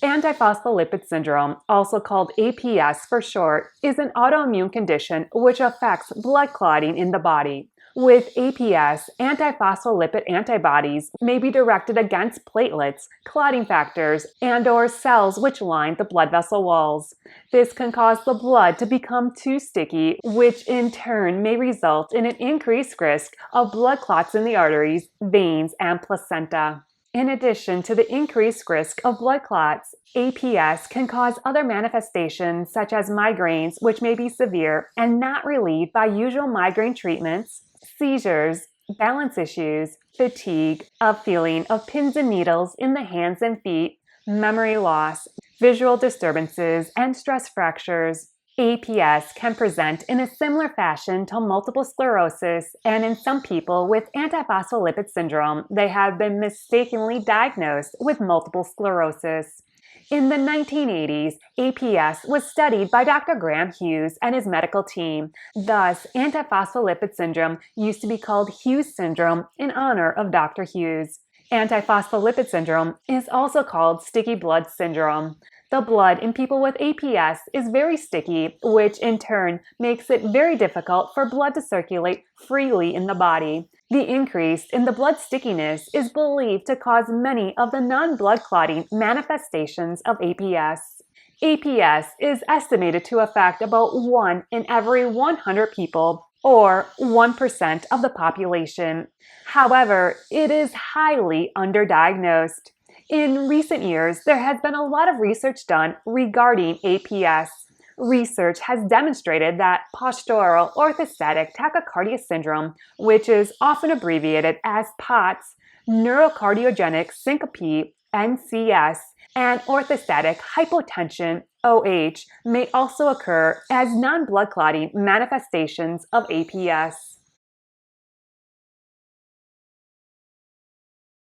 Antiphospholipid syndrome, also called APS for short, is an autoimmune condition which affects blood clotting in the body. With APS, antiphospholipid antibodies may be directed against platelets, clotting factors, and/or cells which line the blood vessel walls. This can cause the blood to become too sticky, which in turn may result in an increased risk of blood clots in the arteries, veins, and placenta. In addition to the increased risk of blood clots, APS can cause other manifestations such as migraines, which may be severe and not relieved by usual migraine treatments, seizures, balance issues, fatigue, a feeling of pins and needles in the hands and feet, memory loss, visual disturbances, and stress fractures. APS can present in a similar fashion to multiple sclerosis, and in some people with antiphospholipid syndrome, they have been mistakenly diagnosed with multiple sclerosis. In the 1980s, APS was studied by Dr. Graham Hughes and his medical team. Thus, antiphospholipid syndrome used to be called Hughes syndrome in honor of Dr. Hughes. Antiphospholipid syndrome is also called sticky blood syndrome. The blood in people with APS is very sticky, which in turn makes it very difficult for blood to circulate freely in the body. The increase in the blood stickiness is believed to cause many of the non-blood clotting manifestations of APS. APS is estimated to affect about 1 in every 100 people, or 1% of the population. However, it is highly underdiagnosed. In recent years, there has been a lot of research done regarding APS. Research has demonstrated that postural orthostatic tachycardia syndrome, which is often abbreviated as POTS, neurocardiogenic syncope, NCS, and orthostatic hypotension, OH, may also occur as non-blood clotting manifestations of APS.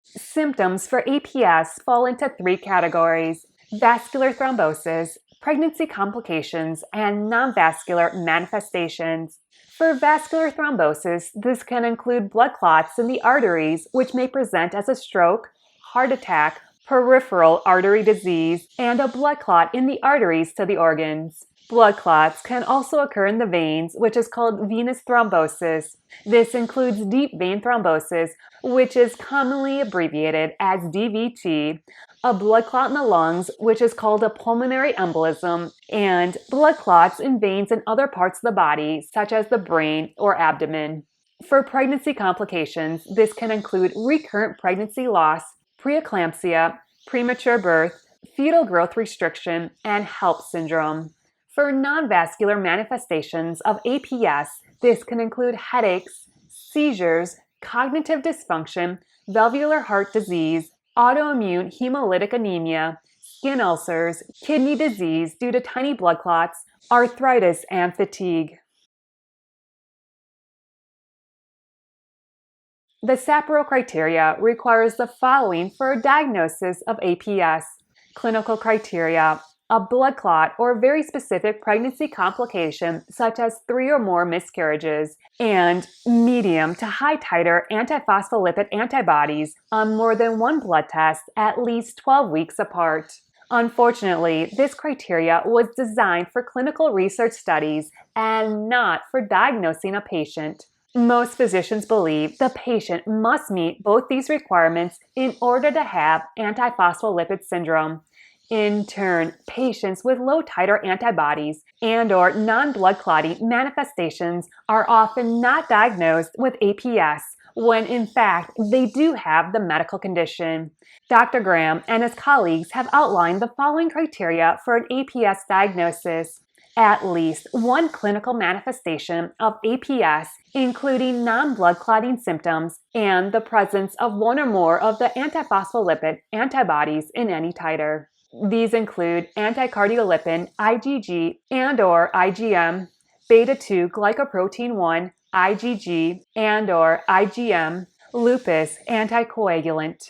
Symptoms for APS fall into 3 categories: vascular thrombosis, pregnancy complications, and non-vascular manifestations. For vascular thrombosis, this can include blood clots in the arteries, which may present as a stroke, heart attack, peripheral artery disease, and a blood clot in the arteries to the organs. Blood clots can also occur in the veins, which is called venous thrombosis. This includes deep vein thrombosis, which is commonly abbreviated as DVT, a blood clot in the lungs, which is called a pulmonary embolism, and blood clots in veins in other parts of the body, such as the brain or abdomen. For pregnancy complications, this can include recurrent pregnancy loss, preeclampsia, premature birth, fetal growth restriction, and HELLP syndrome. For non-vascular manifestations of APS, this can include headaches, seizures, cognitive dysfunction, valvular heart disease, autoimmune hemolytic anemia, skin ulcers, kidney disease due to tiny blood clots, arthritis, and fatigue. The SAPRO criteria requires the following for a diagnosis of APS. Clinical criteria: a blood clot or very specific pregnancy complication such as 3 or more miscarriages, and medium to high titer antiphospholipid antibodies on more than 1 blood test at least 12 weeks apart. Unfortunately, this criteria was designed for clinical research studies and not for diagnosing a patient. Most physicians believe the patient must meet both these requirements in order to have antiphospholipid syndrome. In turn, patients with low titer antibodies and/or non-blood clotting manifestations are often not diagnosed with APS, when in fact they do have the medical condition. Dr. Graham and his colleagues have outlined the following criteria for an APS diagnosis: at least 1 clinical manifestation of APS, including non-blood clotting symptoms, and the presence of 1 or more of the antiphospholipid antibodies in any titer. These include anticardiolipin, IgG, and/or IgM, beta-2 glycoprotein 1, IgG, and/or IgM, lupus, anticoagulant.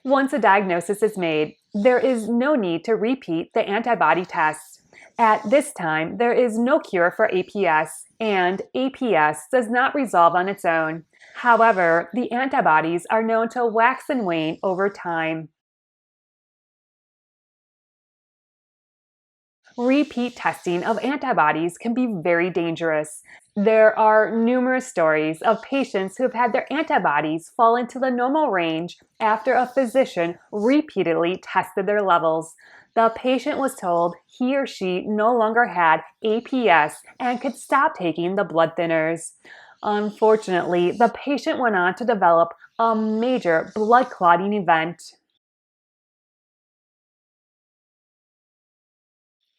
Once a diagnosis is made, there is no need to repeat the antibody tests. At this time, there is no cure for APS, and APS does not resolve on its own. However, the antibodies are known to wax and wane over time. Repeat testing of antibodies can be very dangerous. There are numerous stories of patients who have had their antibodies fall into the normal range after a physician repeatedly tested their levels. The patient was told he or she no longer had APS and could stop taking the blood thinners. Unfortunately, the patient went on to develop a major blood clotting event.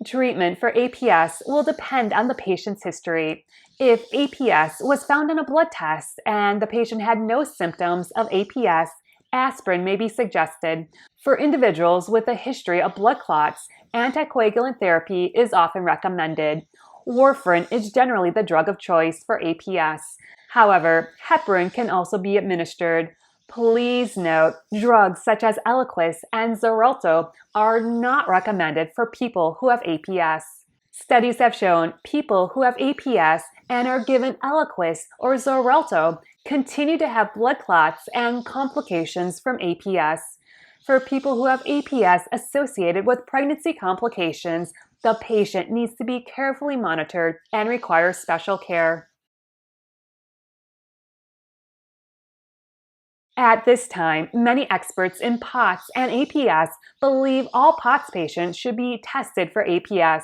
Treatment for APS will depend on the patient's history. If APS was found in a blood test and the patient had no symptoms of APS, aspirin may be suggested. For individuals with a history of blood clots, anticoagulant therapy is often recommended. Warfarin is generally the drug of choice for APS. However, heparin can also be administered. Please note, drugs such as Eliquis and Xarelto are not recommended for people who have APS. Studies have shown people who have APS and are given Eliquis or Xarelto continue to have blood clots and complications from APS. For people who have APS associated with pregnancy complications, the patient needs to be carefully monitored and requires special care. At this time, many experts in POTS and APS believe all POTS patients should be tested for APS.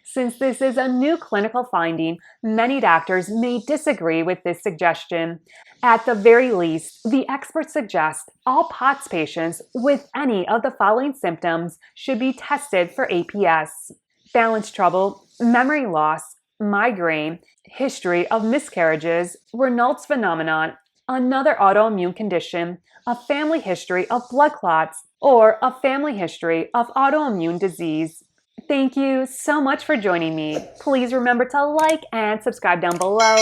Since this is a new clinical finding, many doctors may disagree with this suggestion. At the very least, the experts suggest all POTS patients with any of the following symptoms should be tested for APS: balance trouble, memory loss, migraine, history of miscarriages, Raynaud's phenomenon, another autoimmune condition, a family history of blood clots, or a family history of autoimmune disease. Thank you so much for joining me. Please remember to like and subscribe down below.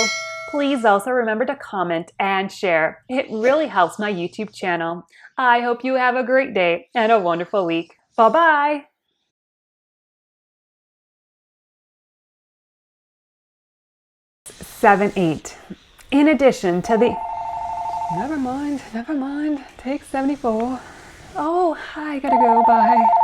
Please also remember to comment and share. It really helps my YouTube channel. I hope you have a great day and a wonderful week. Bye-bye. 7-8. In addition to the... Never mind. Take 74. Oh, I gotta go. Bye.